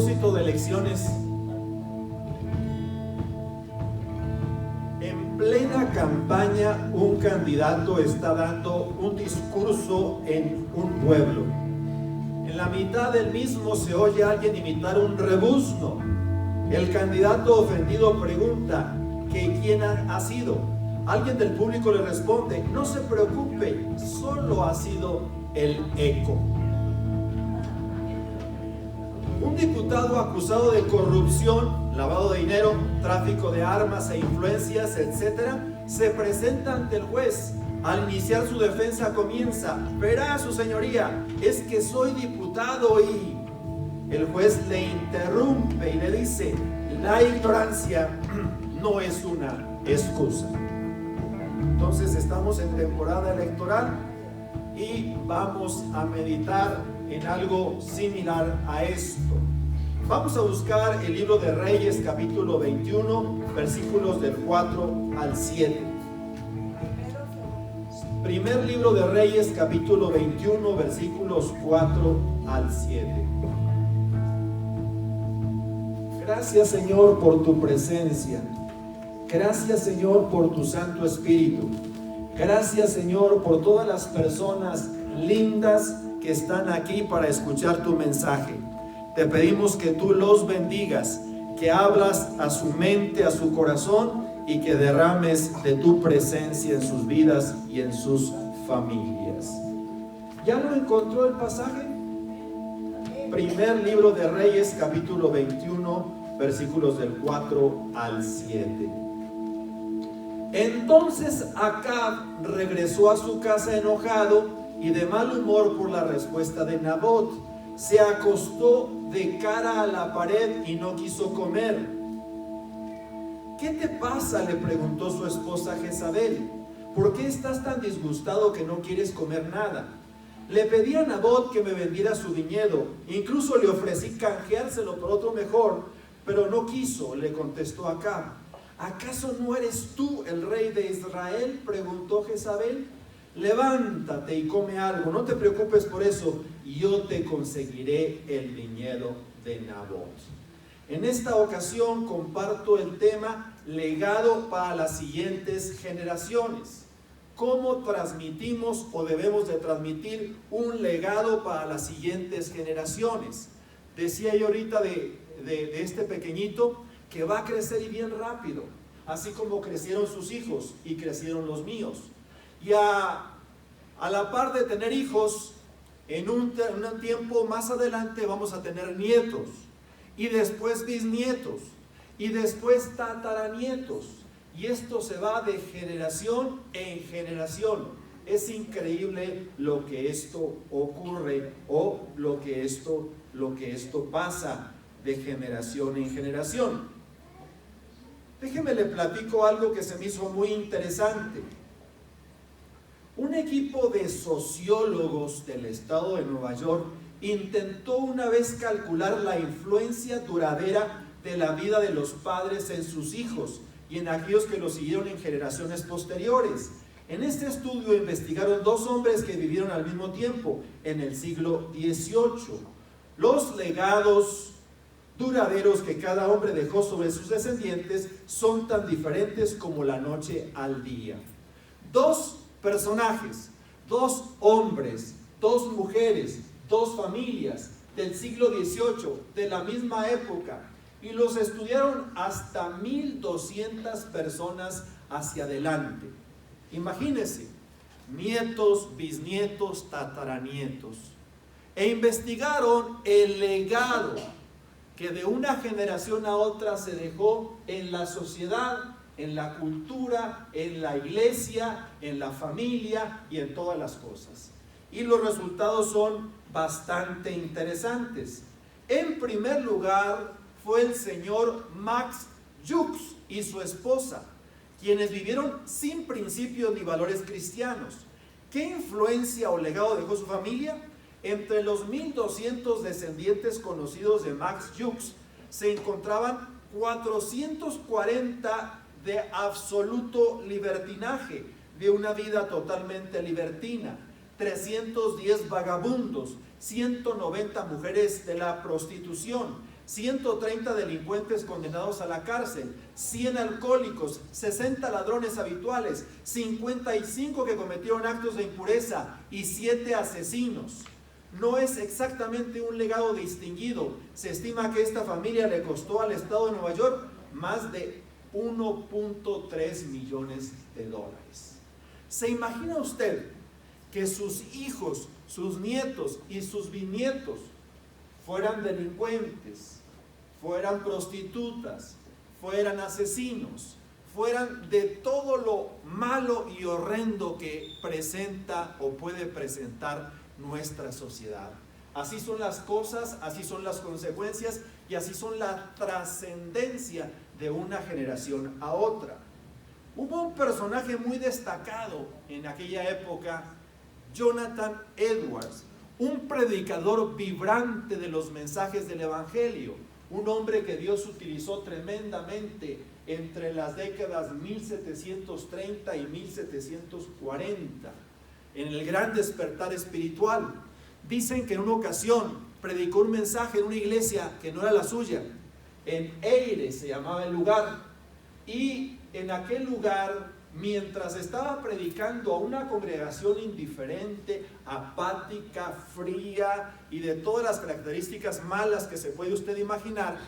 propósito de elecciones, en plena campaña un candidato está dando un discurso en un pueblo. En la mitad del mismo se oye a alguien imitar un rebuzno. El candidato ofendido pregunta que quién ha sido. Alguien del público le responde: no se preocupe, solo ha sido el eco. Un diputado acusado de corrupción, lavado de dinero, tráfico de armas e influencias, etc., se presenta ante el juez. Al iniciar su defensa comienza: verá, su señoría, es que soy diputado. Y el juez le interrumpe y le dice: la ignorancia no es una excusa. Entonces estamos en temporada electoral y vamos a meditar en algo similar a esto. Vamos a buscar el libro de Reyes, capítulo 21, versículos del 4 al 7. Primer libro de Reyes, capítulo 21, versículos 4 al 7. Gracias, Señor, por tu presencia. Gracias, Señor, por tu Santo Espíritu. Gracias, Señor, por todas las personas lindas que están aquí para escuchar tu mensaje. Te pedimos que tú los bendigas, que hablas a su mente, a su corazón, y que derrames de tu presencia en sus vidas y en sus familias. ¿Ya lo encontró el pasaje? Primer libro de Reyes, capítulo 21, versículos del 4 al 7. Entonces Acab regresó a su casa enojado y de mal humor por la respuesta de Nabot. Se acostó de cara a la pared y no quiso comer. ¿Qué te pasa?, le preguntó su esposa Jezabel. ¿Por qué estás tan disgustado que no quieres comer nada? Le pedí a Nabot que me vendiera su viñedo, incluso le ofrecí canjeárselo por otro mejor, pero no quiso, le contestó Acab. ¿Acaso no eres tú el rey de Israel?, preguntó Jezabel. Levántate y come algo, no te preocupes por eso, y yo te conseguiré el viñedo de Nabot. En esta ocasión comparto el tema legado para las siguientes generaciones. ¿Cómo transmitimos o debemos de transmitir un legado para las siguientes generaciones? Decía yo ahorita de este pequeñito que va a crecer y bien rápido, así como crecieron sus hijos y crecieron los míos. Y a la par de tener hijos, en un tiempo más adelante vamos a tener nietos, y después bisnietos, y después tataranietos, y esto se va de generación en generación. Es increíble lo que esto ocurre, o lo que esto pasa de generación en generación. Déjeme le platico algo que se me hizo muy interesante. Un equipo de sociólogos del estado de Nueva York intentó una vez calcular la influencia duradera de la vida de los padres en sus hijos y en aquellos que los siguieron en generaciones posteriores. En este estudio investigaron dos hombres que vivieron al mismo tiempo en el siglo XVIII. Los legados duraderos que cada hombre dejó sobre sus descendientes son tan diferentes como la noche al día. Dos personajes, dos hombres, dos mujeres, dos familias del siglo XVIII, de la misma época, y los estudiaron hasta 1200 personas hacia adelante. Imagínense, nietos, bisnietos, tataranietos, e investigaron el legado que de una generación a otra se dejó en la sociedad, en la cultura, en la iglesia, en la familia y en todas las cosas. Y los resultados son bastante interesantes. En primer lugar fue el señor Max Jukes y su esposa, quienes vivieron sin principios ni valores cristianos. ¿Qué influencia o legado dejó su familia? Entre los 1200 descendientes conocidos de Max Jukes se encontraban 440 de absoluto libertinaje, de una vida totalmente libertina, 310 vagabundos, 190 mujeres de la prostitución, 130 delincuentes condenados a la cárcel, 100 alcohólicos, 60 ladrones habituales, 55 que cometieron actos de impureza y 7 asesinos. No es exactamente un legado distinguido. Se estima que esta familia le costó al estado de Nueva York más de 1.3 millones de dólares. ¿Se imagina usted que sus hijos, sus nietos y sus bisnietos fueran delincuentes, fueran prostitutas, fueran asesinos, fueran de todo lo malo y horrendo que presenta o puede presentar nuestra sociedad? Así son las cosas, así son las consecuencias y así son la trascendencia de una generación a otra. Hubo un personaje muy destacado en aquella época, Jonathan Edwards, un predicador vibrante de los mensajes del Evangelio, un hombre que Dios utilizó tremendamente entre las décadas 1730 y 1740, en el gran despertar espiritual. Dicen que en una ocasión predicó un mensaje en una iglesia que no era la suya, en Eire se llamaba el lugar, y en aquel lugar, mientras estaba predicando a una congregación indiferente, apática, fría y de todas las características malas que se puede usted imaginar,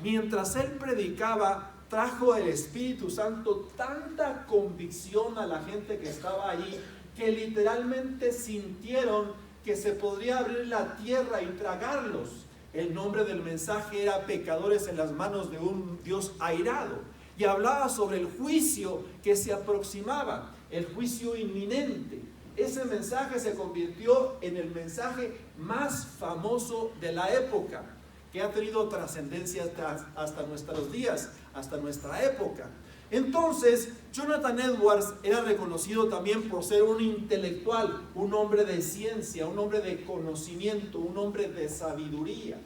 mientras él predicaba, trajo el Espíritu Santo tanta convicción a la gente que estaba allí, que literalmente sintieron que se podría abrir la tierra y tragarlos. El nombre del mensaje era Pecadores en las manos de un Dios airado. Y hablaba sobre el juicio que se aproximaba, el juicio inminente. Ese mensaje se convirtió en el mensaje más famoso de la época, que ha tenido trascendencia hasta nuestros días, hasta nuestra época. Entonces, Jonathan Edwards era reconocido también por ser un intelectual, un hombre de ciencia, un hombre de conocimiento, un hombre de sabiduría,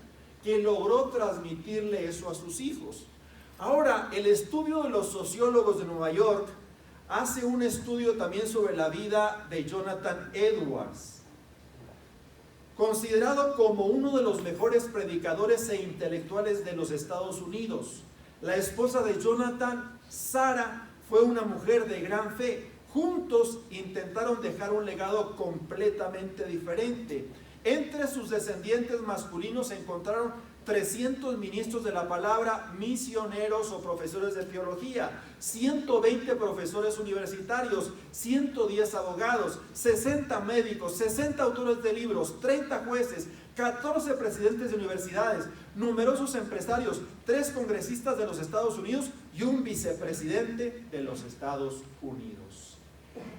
que logró transmitirle eso a sus hijos. Ahora, el estudio de los sociólogos de Nueva York hace un estudio también sobre la vida de Jonathan Edwards, considerado como uno de los mejores predicadores e intelectuales de los Estados Unidos. La esposa de Jonathan, Sarah, fue una mujer de gran fe. Juntos intentaron dejar un legado completamente diferente. Entre sus descendientes masculinos se encontraron 300 ministros de la palabra, misioneros o profesores de teología, 120 profesores universitarios, 110 abogados, 60 médicos, 60 autores de libros, 30 jueces, 14 presidentes de universidades, numerosos empresarios, 3 congresistas de los Estados Unidos y un vicepresidente de los Estados Unidos.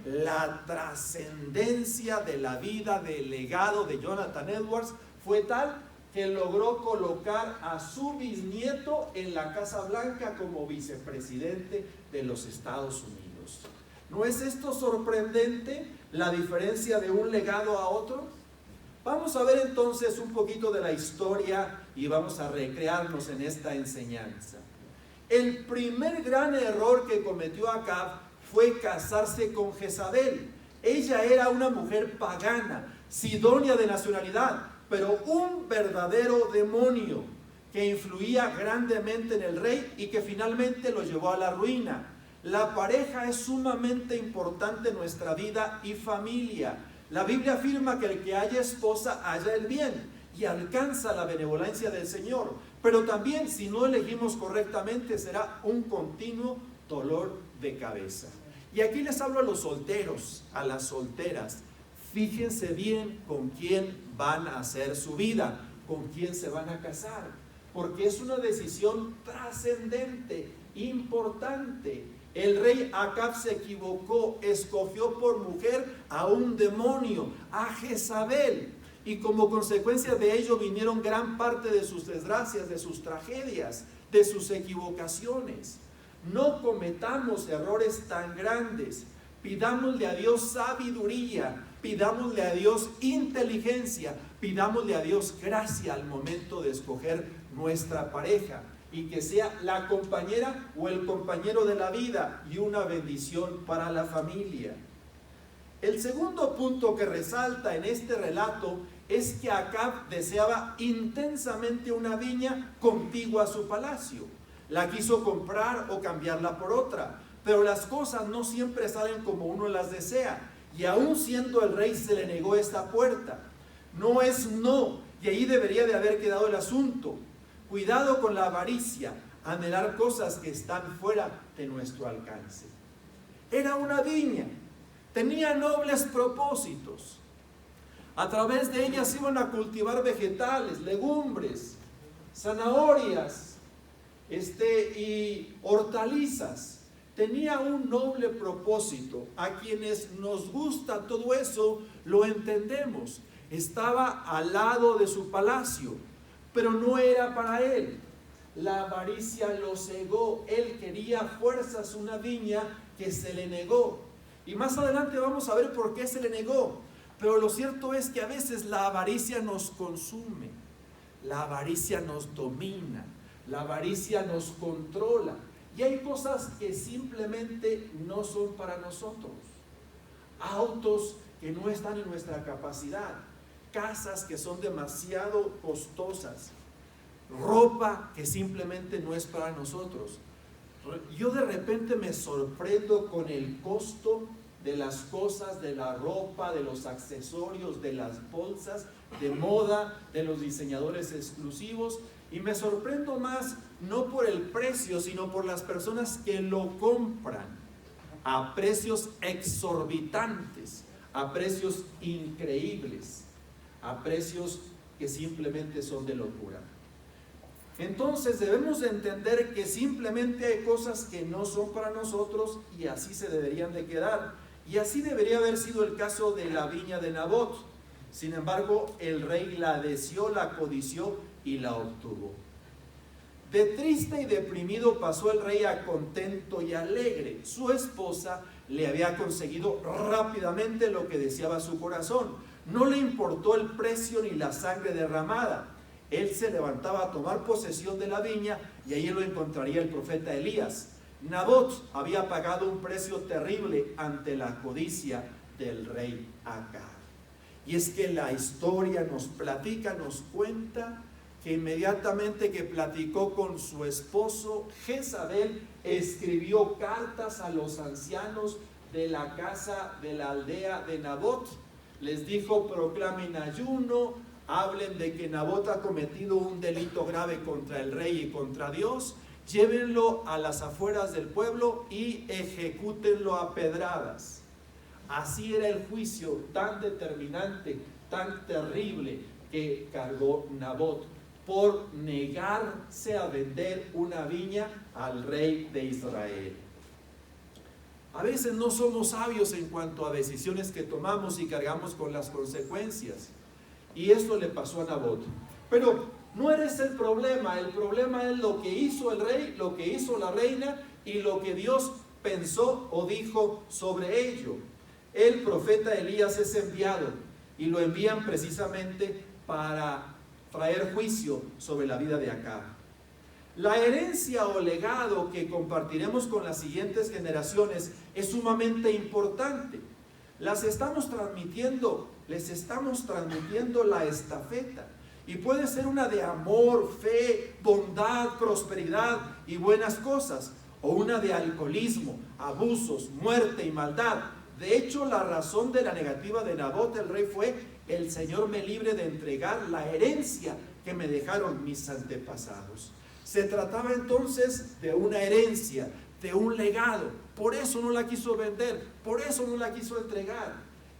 La trascendencia de la vida, del legado de Jonathan Edwards fue tal que logró colocar a su bisnieto en la Casa Blanca como vicepresidente de los Estados Unidos. ¿No es esto sorprendente, la diferencia de un legado a otro? Vamos a ver entonces un poquito de la historia y vamos a recrearnos en esta enseñanza. El primer gran error que cometió Acab fue casarse con Jezabel. Ella era una mujer pagana, sidonia de nacionalidad, pero un verdadero demonio que influía grandemente en el rey y que finalmente lo llevó a la ruina. La pareja es sumamente importante en nuestra vida y familia. La Biblia afirma que el que haya esposa halla el bien y alcanza la benevolencia del Señor, pero también si no elegimos correctamente será un continuo dolor de cabeza. Y aquí les hablo a los solteros, a las solteras. Fíjense bien con quién van a hacer su vida, con quién se van a casar, porque es una decisión trascendente, importante. El rey Acab se equivocó, escogió por mujer a un demonio, a Jezabel, y como consecuencia de ello vinieron gran parte de sus desgracias, de sus tragedias, de sus equivocaciones. No cometamos errores tan grandes. Pidámosle a Dios sabiduría, pidámosle a Dios inteligencia, pidámosle a Dios gracia al momento de escoger nuestra pareja y que sea la compañera o el compañero de la vida y una bendición para la familia. El segundo punto que resalta en este relato es que Acab deseaba intensamente una viña contigua a su palacio. La quiso comprar o cambiarla por otra, pero las cosas no siempre salen como uno las desea, y aún siendo el rey se le negó esta puerta. No es no, y ahí debería de haber quedado el asunto. Cuidado con la avaricia, anhelar cosas que están fuera de nuestro alcance. Era una viña, tenía nobles propósitos. A través de ellas iban a cultivar vegetales, legumbres, zanahorias, y hortalizas. Tenía un noble propósito. A quienes nos gusta todo eso, lo entendemos. Estaba al lado de su palacio, pero no era para él. La avaricia lo cegó. Él quería a fuerzas una viña que se le negó. Y más adelante vamos a ver por qué se le negó. Pero lo cierto es que a veces la avaricia nos consume, la avaricia nos domina, la avaricia nos controla. Y hay cosas que simplemente no son para nosotros. Autos que no están en nuestra capacidad, casas que son demasiado costosas, ropa que simplemente no es para nosotros. Yo de repente me sorprendo con el costo de las cosas, de la ropa, de los accesorios, de las bolsas, de moda, de los diseñadores exclusivos, y me sorprendo más no por el precio, sino por las personas que lo compran a precios exorbitantes, a precios increíbles, a precios que simplemente son de locura. Entonces debemos de entender que simplemente hay cosas que no son para nosotros y así se deberían de quedar. Y así debería haber sido el caso de la viña de Nabot. Sin embargo, el rey la deseó, la codició y la obtuvo. De triste y deprimido pasó el rey a contento y alegre. Su esposa le había conseguido rápidamente lo que deseaba su corazón. No le importó el precio ni la sangre derramada. Él se levantaba a tomar posesión de la viña y ahí lo encontraría el profeta Elías. Nabot había pagado un precio terrible ante la codicia del rey Acab. Y es que la historia nos platica, nos cuenta que inmediatamente que platicó con su esposo, Jezabel escribió cartas a los ancianos de la casa de la aldea de Nabot. Les dijo: proclamen ayuno, hablen de que Nabot ha cometido un delito grave contra el rey y contra Dios, llévenlo a las afueras del pueblo y ejecútenlo a pedradas. Así era el juicio tan determinante, tan terrible que cargó Nabot por negarse a vender una viña al rey de Israel. A veces no somos sabios en cuanto a decisiones que tomamos y cargamos con las consecuencias. Y esto le pasó a Nabot. Pero no era ese el problema es lo que hizo el rey, lo que hizo la reina y lo que Dios pensó o dijo sobre ello. El profeta Elías es enviado y lo envían precisamente para traer juicio sobre la vida de Acab. La herencia o legado que compartiremos con las siguientes generaciones es sumamente importante. Les estamos transmitiendo la estafeta. Y puede ser una de amor, fe, bondad, prosperidad y buenas cosas. O una de alcoholismo, abusos, muerte y maldad. De hecho, la razón de la negativa de Nabot el rey fue: el Señor me libre de entregar la herencia que me dejaron mis antepasados. Se trataba entonces de una herencia, de un legado. Por eso no la quiso vender, por eso no la quiso entregar.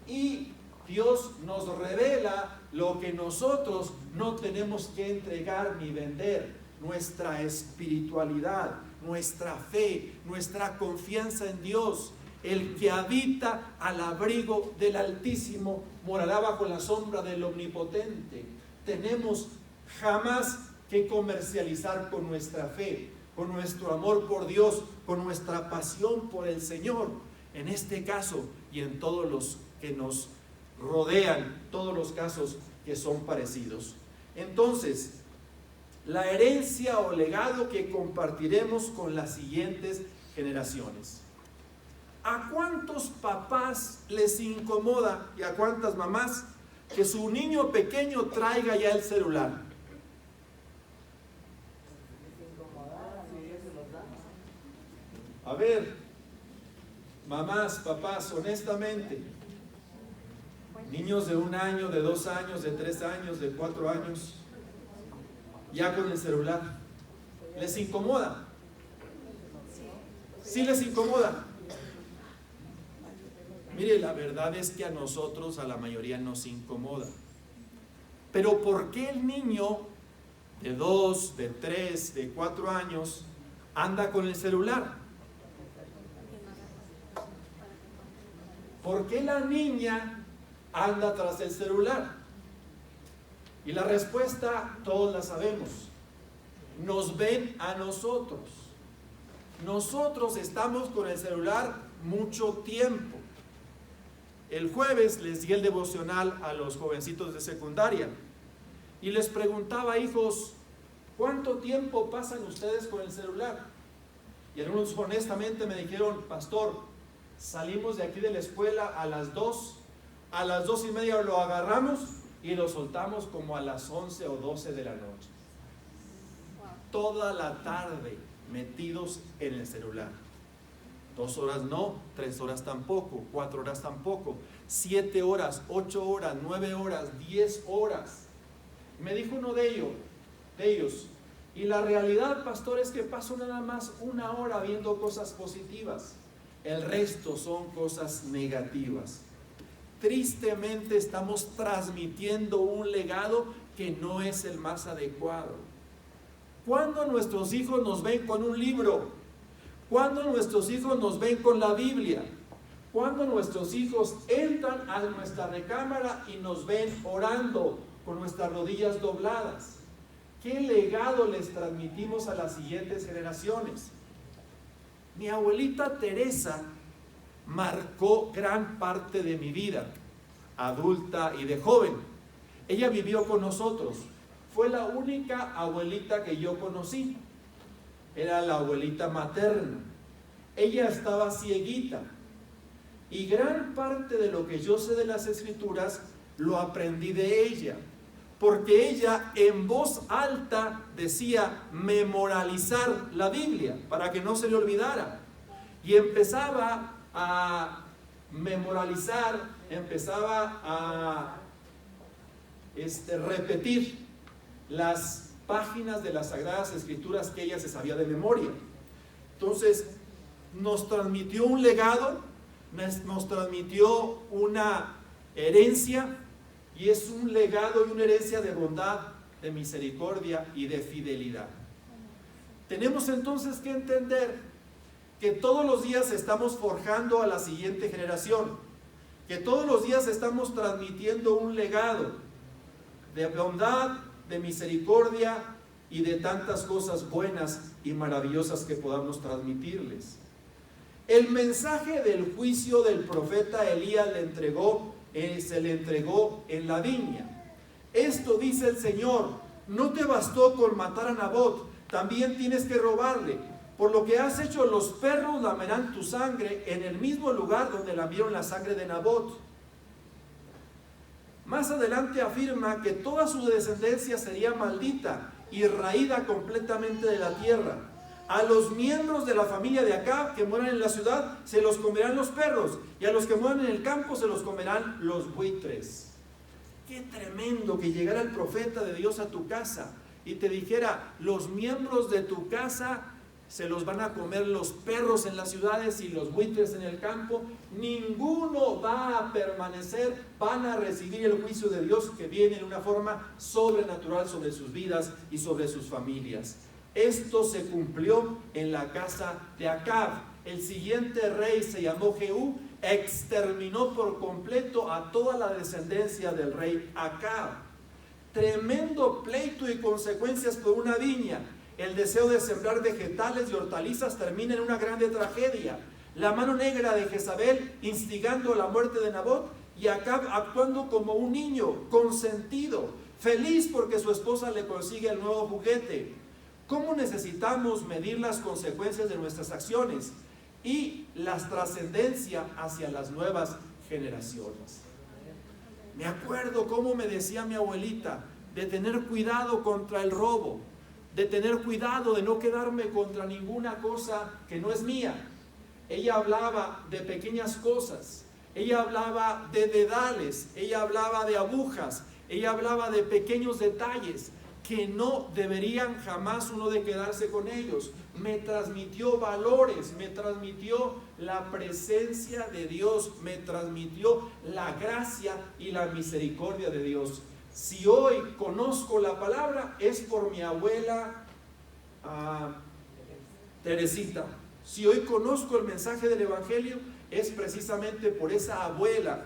Y Dios nos revela lo que nosotros no tenemos que entregar ni vender: nuestra espiritualidad, nuestra fe, nuestra confianza en Dios. El que habita al abrigo del Altísimo morará bajo la sombra del Omnipotente. Tenemos jamás que comercializar con nuestra fe, con nuestro amor por Dios, con nuestra pasión por el Señor. En este caso y en todos los que nos rodean, todos los casos que son parecidos. Entonces, la herencia o legado que compartiremos con las siguientes generaciones. ¿A cuántos papás les incomoda y a cuántas mamás que su niño pequeño traiga ya el celular? A ver, mamás, papás, honestamente, niños de 1 año, de 2 años, de 3 años, de 4 años, ya con el celular, ¿les incomoda? ¿Sí les incomoda? Mire, la verdad es que a nosotros, a la mayoría, nos incomoda. Pero ¿por qué el niño de 2, de 3, de 4 años anda con el celular? ¿Por qué la niña anda tras el celular? Y la respuesta todos la sabemos. Nos ven a nosotros. Nosotros estamos con el celular mucho tiempo. El jueves les di el devocional a los jovencitos de secundaria y les preguntaba, hijos, ¿cuánto tiempo pasan ustedes con el celular? Y algunos honestamente me dijeron, pastor, salimos de aquí de la escuela a las 2 y media lo agarramos y lo soltamos como a las 11 o 12 de la noche. Toda la tarde metidos en el celular. 2 horas no, 3 horas tampoco, 4 horas tampoco, 7 horas, 8 horas, 9 horas, 10 horas. Me dijo uno de ellos, y la realidad, pastor, es que paso nada más 1 hora viendo cosas positivas. El resto son cosas negativas. Tristemente estamos transmitiendo un legado que no es el más adecuado. ¿Cuándo nuestros hijos nos ven con un libro? ¿Cuándo nuestros hijos nos ven con la Biblia? ¿Cuándo nuestros hijos entran a nuestra recámara y nos ven orando con nuestras rodillas dobladas? ¿Qué legado les transmitimos a las siguientes generaciones? Mi abuelita Teresa marcó gran parte de mi vida, adulta y de joven. Ella vivió con nosotros. Fue la única abuelita que yo conocí. Era la abuelita materna. Ella estaba cieguita. Y gran parte de lo que yo sé de las Escrituras lo aprendí de ella. Porque ella en voz alta decía memorializar la Biblia para que no se le olvidara. Y empezaba a memorializar, empezaba a repetir las páginas de las Sagradas Escrituras que ella se sabía de memoria. Entonces, nos transmitió un legado, nos transmitió una herencia, y es un legado y una herencia de bondad, de misericordia y de fidelidad. Tenemos entonces que entender que todos los días estamos forjando a la siguiente generación, que todos los días estamos transmitiendo un legado de bondad, de misericordia y de tantas cosas buenas y maravillosas que podamos transmitirles. El mensaje del juicio del profeta Elías se le entregó en la viña. Esto dice el Señor: no te bastó con matar a Nabot, también tienes que robarle. Por lo que has hecho, los perros lamerán tu sangre en el mismo lugar donde lamieron la sangre de Nabot. Más adelante afirma que toda su descendencia sería maldita y raída completamente de la tierra. A los miembros de la familia de Acab que mueran en la ciudad se los comerán los perros, y a los que mueran en el campo se los comerán los buitres. Qué tremendo que llegara el profeta de Dios a tu casa y te dijera: los miembros de tu casa se los van a comer los perros en las ciudades y los buitres en el campo. Ninguno va a permanecer, van a recibir el juicio de Dios que viene en una forma sobrenatural sobre sus vidas y sobre sus familias. Esto se cumplió en la casa de Acab. El siguiente rey se llamó Jehú, exterminó por completo a toda la descendencia del rey Acab. Tremendo pleito y consecuencias por una viña. El deseo de sembrar vegetales y hortalizas termina en una grande tragedia. La mano negra de Jezabel instigando la muerte de Nabot, y Acab actuando como un niño consentido, feliz porque su esposa le consigue el nuevo juguete. ¿Cómo necesitamos medir las consecuencias de nuestras acciones y la trascendencia hacia las nuevas generaciones? Me acuerdo cómo me decía mi abuelita de tener cuidado contra el robo, de tener cuidado de no quedarme contra ninguna cosa que no es mía. Ella hablaba de pequeñas cosas, ella hablaba de dedales, ella hablaba de agujas, ella hablaba de pequeños detalles que no deberían jamás uno de quedarse con ellos. Me transmitió valores, me transmitió la presencia de Dios, me transmitió la gracia y la misericordia de Dios. Si hoy conozco la palabra es por mi abuela Teresita. Si hoy conozco el mensaje del Evangelio es precisamente por esa abuela.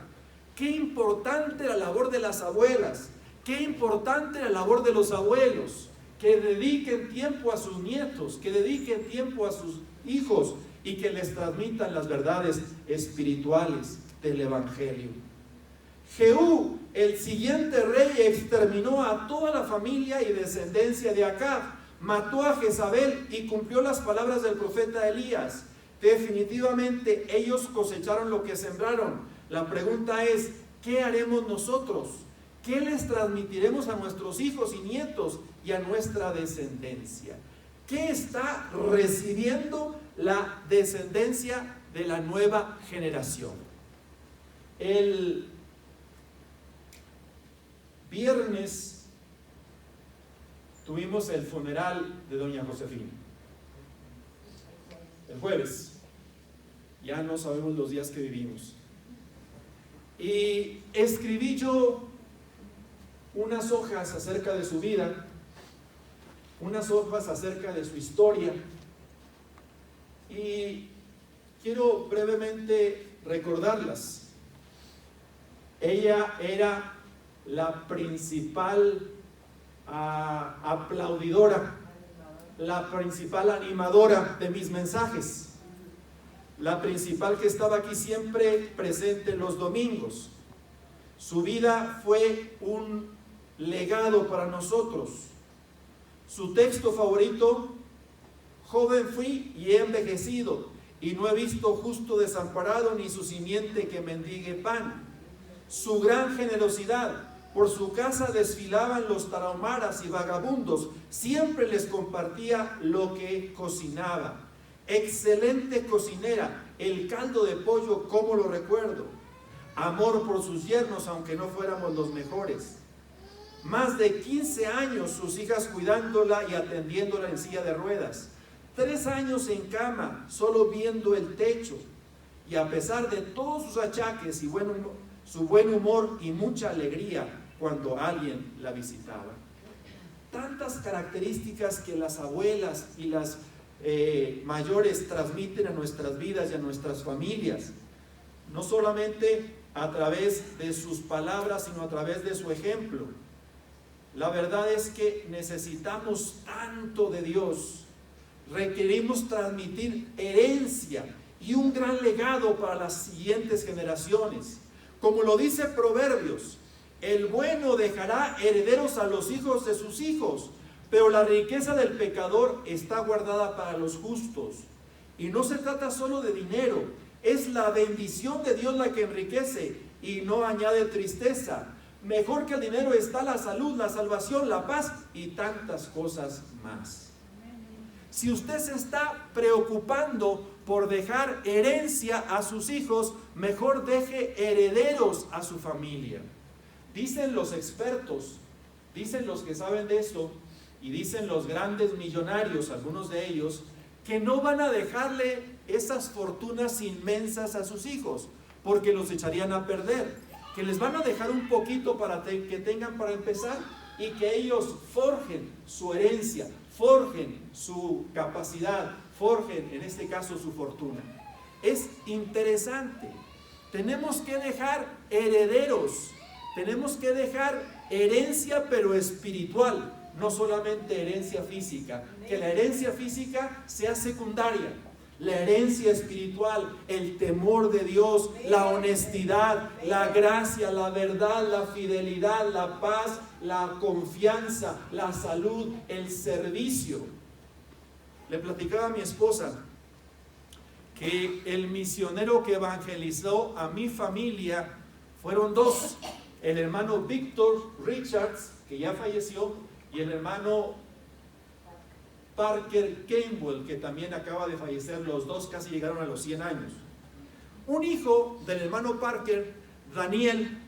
Qué importante la labor de las abuelas, qué importante la labor de los abuelos, que dediquen tiempo a sus nietos, que dediquen tiempo a sus hijos y que les transmitan las verdades espirituales del Evangelio. Jehú, el siguiente rey, exterminó a toda la familia y descendencia de Acab, mató a Jezabel y cumplió las palabras del profeta Elías. Definitivamente ellos cosecharon lo que sembraron. La pregunta es, ¿qué haremos nosotros? ¿Qué les transmitiremos a nuestros hijos y nietos y a nuestra descendencia? ¿Qué está recibiendo la descendencia de la nueva generación? El viernes tuvimos el funeral de doña Josefina. El jueves, ya no sabemos los días que vivimos. Y escribí yo unas hojas acerca de su vida, unas hojas acerca de su historia, y quiero brevemente recordarlas. Ella era la principal aplaudidora, la principal animadora de mis mensajes, la principal que estaba aquí siempre presente los domingos. Su vida fue un legado para nosotros. Su texto favorito: joven fui y he envejecido, y no he visto justo desamparado ni su simiente que mendigue pan. Su gran generosidad: por su casa desfilaban los tarahumaras y vagabundos, siempre les compartía lo que cocinaba. Excelente cocinera, el caldo de pollo, cómo lo recuerdo. Amor por sus yernos, aunque no fuéramos los mejores. Más de 15 años sus hijas cuidándola y atendiéndola en silla de ruedas. 3 años en cama, solo viendo el techo. Y a pesar de todos sus achaques y su buen humor y mucha alegría cuando alguien la visitaba. Tantas características que las abuelas y las mayores transmiten a nuestras vidas y a nuestras familias. No solamente a través de sus palabras, sino a través de su ejemplo. La verdad es que necesitamos tanto de Dios. Requerimos transmitir herencia y un gran legado para las siguientes generaciones. Como lo dice Proverbios, el bueno dejará herederos a los hijos de sus hijos, pero la riqueza del pecador está guardada para los justos. Y no se trata solo de dinero, es la bendición de Dios la que enriquece y no añade tristeza. Mejor que el dinero está la salud, la salvación, la paz y tantas cosas más. Si usted se está preocupando por dejar herencia a sus hijos, mejor deje herederos a su familia. Dicen los expertos, dicen los que saben de esto, y dicen los grandes millonarios, algunos de ellos, que no van a dejarle esas fortunas inmensas a sus hijos, porque los echarían a perder, que les van a dejar un poquito para que tengan para empezar, y que ellos forjen su herencia, forjen su capacidad, forjen en este caso su fortuna. Es interesante. Tenemos que dejar herederos, tenemos que dejar herencia pero espiritual, no solamente herencia física, que la herencia física sea secundaria. La herencia espiritual, el temor de Dios, la honestidad, la gracia, la verdad, la fidelidad, la paz, la confianza, la salud, el servicio. Le platicaba a mi esposa que el misionero que evangelizó a mi familia fueron 2. el hermano Victor Richards, que ya falleció, y el hermano Parker Campbell, que también acaba de fallecer. Los dos casi llegaron a los 100 años. Un hijo del hermano Parker, Daniel,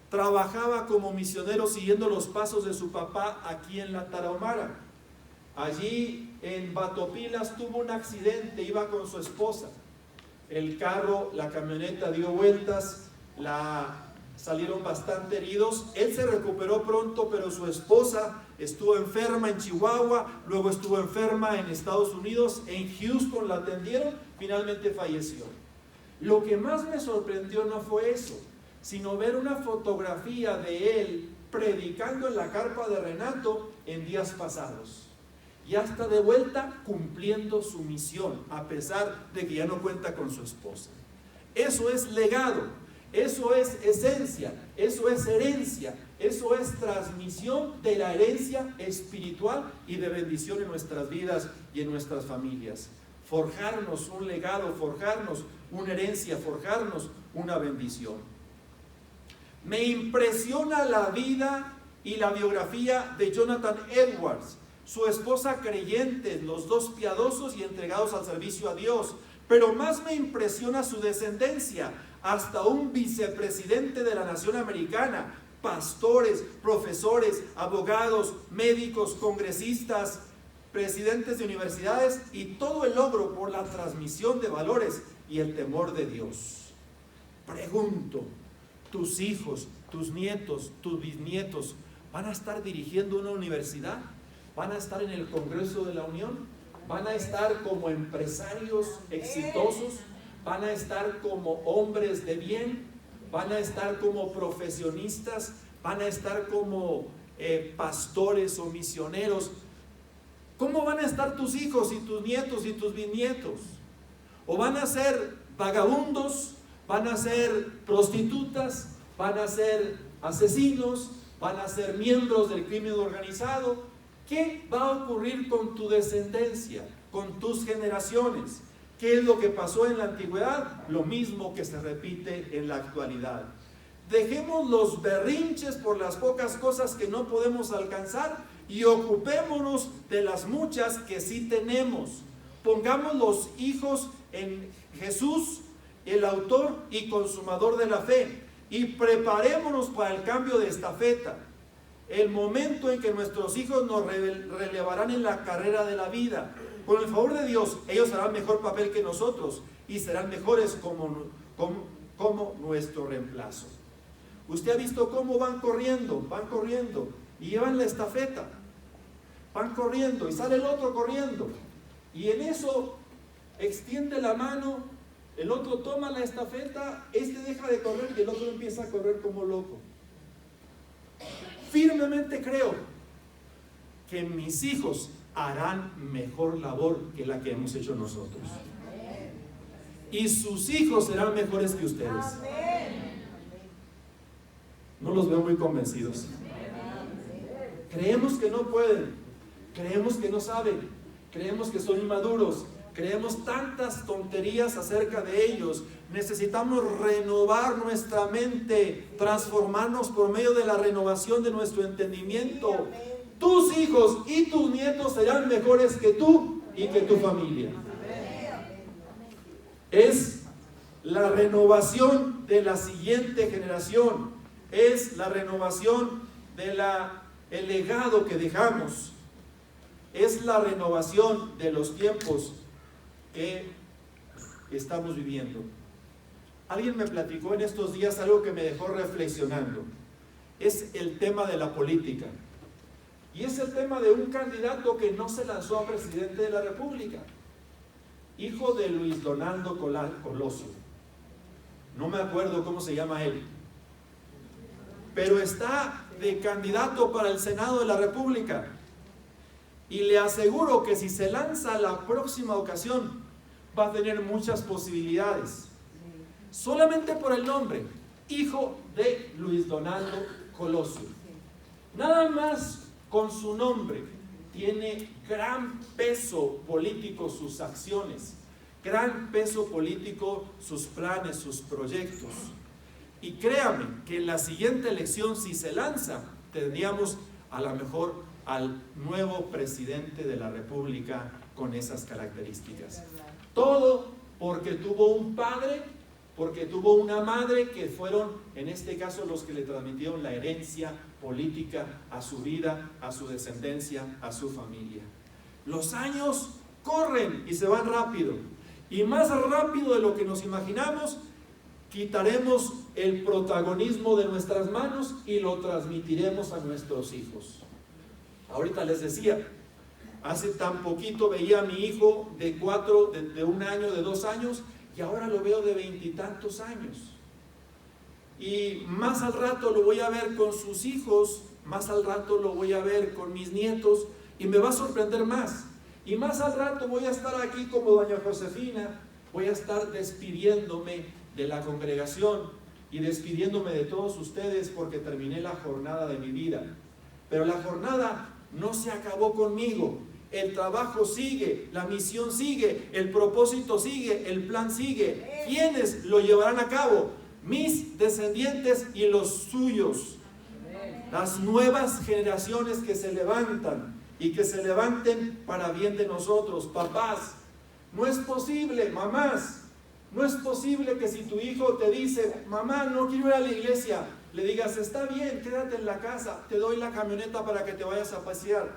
trabajaba como misionero siguiendo los pasos de su papá aquí en la Tarahumara. Allí en Batopilas tuvo un accidente, iba con su esposa. El carro, la camioneta dio vueltas, salieron bastante heridos. Él se recuperó pronto, pero su esposa estuvo enferma en Chihuahua, luego estuvo enferma en Estados Unidos, en Houston la atendieron, finalmente falleció. Lo que más me sorprendió no fue eso, sino ver una fotografía de él predicando en la carpa de Renato en días pasados. Ya está de vuelta cumpliendo su misión, a pesar de que ya no cuenta con su esposa. Eso es legado, eso es esencia, eso es herencia, eso es transmisión de la herencia espiritual y de bendición en nuestras vidas y en nuestras familias. Forjarnos un legado, forjarnos una herencia, forjarnos una bendición. Me impresiona la vida y la biografía de Jonathan Edwards, su esposa creyente, los dos piadosos y entregados al servicio a Dios. Pero más me impresiona su descendencia, hasta un vicepresidente de la nación americana, pastores, profesores, abogados, médicos, congresistas, presidentes de universidades, y todo el logro por la transmisión de valores y el temor de Dios. Pregunto, ¿tus hijos, tus nietos, tus bisnietos van a estar dirigiendo una universidad? ¿Van a estar en el Congreso de la Unión? ¿Van a estar como empresarios exitosos? ¿Van a estar como hombres de bien? ¿Van a estar como profesionistas? ¿Van a estar como pastores o misioneros? ¿Cómo van a estar tus hijos y tus nietos y tus bisnietos? ¿O van a ser vagabundos? ¿Van a ser prostitutas? ¿Van a ser asesinos? ¿Van a ser miembros del crimen organizado? ¿Qué va a ocurrir con tu descendencia, con tus generaciones? ¿Qué es lo que pasó en la antigüedad? Lo mismo que se repite en la actualidad. Dejemos los berrinches por las pocas cosas que no podemos alcanzar y ocupémonos de las muchas que sí tenemos. Pongamos los hijos en Jesús, el autor y consumador de la fe, y preparémonos para el cambio de estafeta. El momento en que nuestros hijos nos relevarán en la carrera de la vida. Con el favor de Dios, ellos harán mejor papel que nosotros y serán mejores como nuestro reemplazo. Usted ha visto cómo van corriendo y llevan la estafeta. Van corriendo y sale el otro corriendo. Y en eso extiende la mano, el otro toma la estafeta, este deja de correr y el otro empieza a correr como loco. Firmemente creo que mis hijos harán mejor labor que la que hemos hecho nosotros. Y sus hijos serán mejores que ustedes. No los veo muy convencidos. Creemos que no pueden, creemos que no saben, creemos que son inmaduros, creemos tantas tonterías acerca de ellos. Necesitamos renovar nuestra mente, transformarnos por medio de la renovación de nuestro entendimiento. Tus hijos y tus nietos serán mejores que tú y que tu familia. Es la renovación de la siguiente generación, es la renovación del legado que dejamos, es la renovación de los tiempos que estamos viviendo. Alguien me platicó en estos días algo que me dejó reflexionando. Es el tema de la política. Y es el tema de un candidato que no se lanzó a presidente de la República, hijo de Luis Donaldo Colosio. No me acuerdo cómo se llama él, pero está de candidato para el Senado de la República. Y le aseguro que si se lanza la próxima ocasión, va a tener muchas posibilidades. Solamente por el nombre, hijo de Luis Donaldo Colosio. Nada más con su nombre tiene gran peso político sus acciones, gran peso político sus planes, sus proyectos. Y créame que en la siguiente elección, si se lanza, tendríamos a lo mejor al nuevo presidente de la República con esas características. Todo porque tuvo un padre, porque tuvo una madre que fueron, en este caso, los que le transmitieron la herencia política a su vida, a su descendencia, a su familia. Los años corren y se van rápido. Y más rápido de lo que nos imaginamos, quitaremos el protagonismo de nuestras manos y lo transmitiremos a nuestros hijos. Ahorita les decía, hace tan poquito veía a mi hijo de 1 año, de 2 años, y ahora lo veo de 20 y tantos años. Y más al rato lo voy a ver con sus hijos, más al rato lo voy a ver con mis nietos, y me va a sorprender más. Y más al rato voy a estar aquí como doña Josefina, voy a estar despidiéndome de la congregación y despidiéndome de todos ustedes porque terminé la jornada de mi vida. Pero la jornada no se acabó conmigo. El trabajo sigue, la misión sigue, el propósito sigue, el plan sigue. ¿Quiénes lo llevarán a cabo? Mis descendientes y los suyos. Las nuevas generaciones que se levantan y que se levanten para bien de nosotros. Papás, no es posible, mamás, no es posible que si tu hijo te dice, mamá, no quiero ir a la iglesia, le digas, está bien, quédate en la casa, te doy la camioneta para que te vayas a pasear.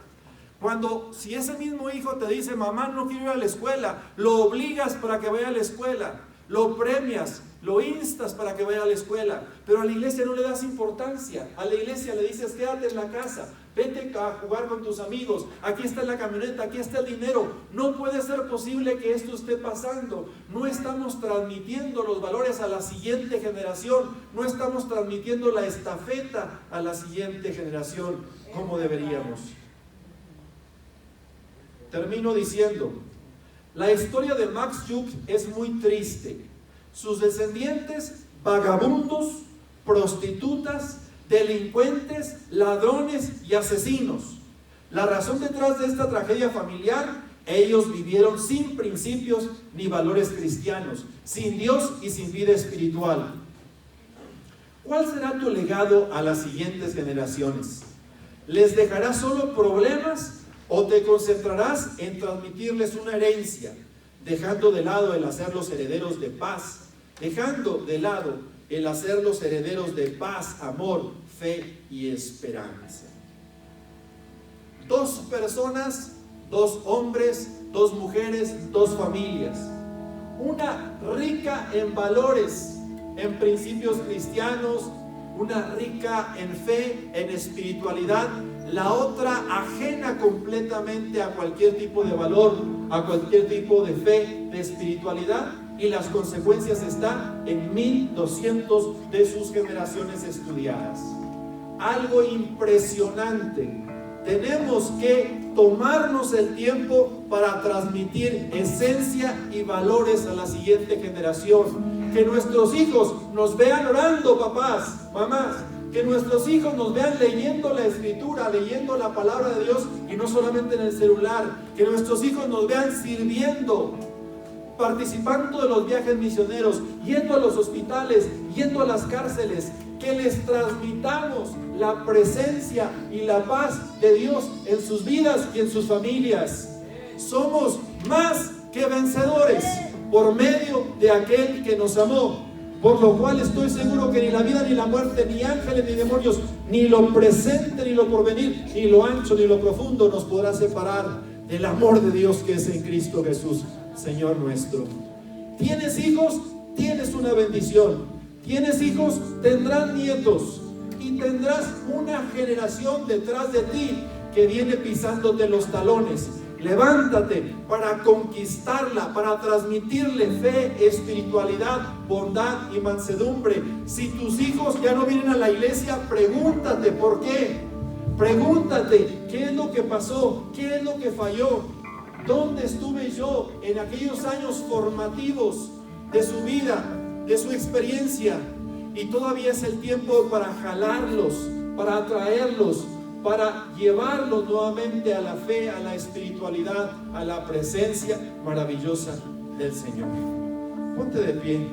Cuando, si ese mismo hijo te dice, mamá, no quiero ir a la escuela, lo obligas para que vaya a la escuela, lo premias, lo instas para que vaya a la escuela, pero a la iglesia no le das importancia. A la iglesia le dices, quédate en la casa, vete a jugar con tus amigos, aquí está la camioneta, aquí está el dinero. No puede ser posible que esto esté pasando. No estamos transmitiendo los valores a la siguiente generación, no estamos transmitiendo la estafeta a la siguiente generación como deberíamos. Termino diciendo, la historia de Max Juch es muy triste. Sus descendientes, vagabundos, prostitutas, delincuentes, ladrones y asesinos. La razón detrás de esta tragedia familiar, ellos vivieron sin principios ni valores cristianos, sin Dios y sin vida espiritual. ¿Cuál será tu legado a las siguientes generaciones? ¿Les dejarás solo problemas o te concentrarás en transmitirles una herencia, dejando de lado el hacerlos herederos de paz, dejando de lado el hacerlos herederos de paz, amor, fe y esperanza? 2 personas, 2 hombres, 2 mujeres, 2 familias. Una rica en valores, en principios cristianos, una rica en fe, en espiritualidad, la otra ajena completamente a cualquier tipo de valor, a cualquier tipo de fe, de espiritualidad, y las consecuencias están en 1200 de sus generaciones estudiadas. Algo impresionante. Tenemos que tomarnos el tiempo para transmitir esencia y valores a la siguiente generación. Que nuestros hijos nos vean orando, papás, mamás. Que nuestros hijos nos vean leyendo la escritura, leyendo la palabra de Dios y no solamente en el celular. Que nuestros hijos nos vean sirviendo, participando de los viajes misioneros, yendo a los hospitales, yendo a las cárceles. Que les transmitamos la presencia y la paz de Dios en sus vidas y en sus familias. Somos más que vencedores por medio de aquel que nos amó. Por lo cual estoy seguro que ni la vida ni la muerte, ni ángeles ni demonios, ni lo presente ni lo porvenir, ni lo ancho ni lo profundo nos podrá separar del amor de Dios que es en Cristo Jesús, Señor nuestro. ¿Tienes hijos? Tienes una bendición. ¿Tienes hijos? Tendrán nietos. Y tendrás una generación detrás de ti que viene pisándote los talones. Levántate para conquistarla, para transmitirle fe, espiritualidad, bondad y mansedumbre. Si tus hijos ya no vienen a la iglesia, pregúntate por qué. Pregúntate qué es lo que pasó, qué es lo que falló, dónde estuve yo en aquellos años formativos de su vida, de su experiencia. Y todavía es el tiempo para jalarlos, para atraerlos, para llevarlos nuevamente a la fe, a la espiritualidad, a la presencia maravillosa del Señor. Ponte de pie.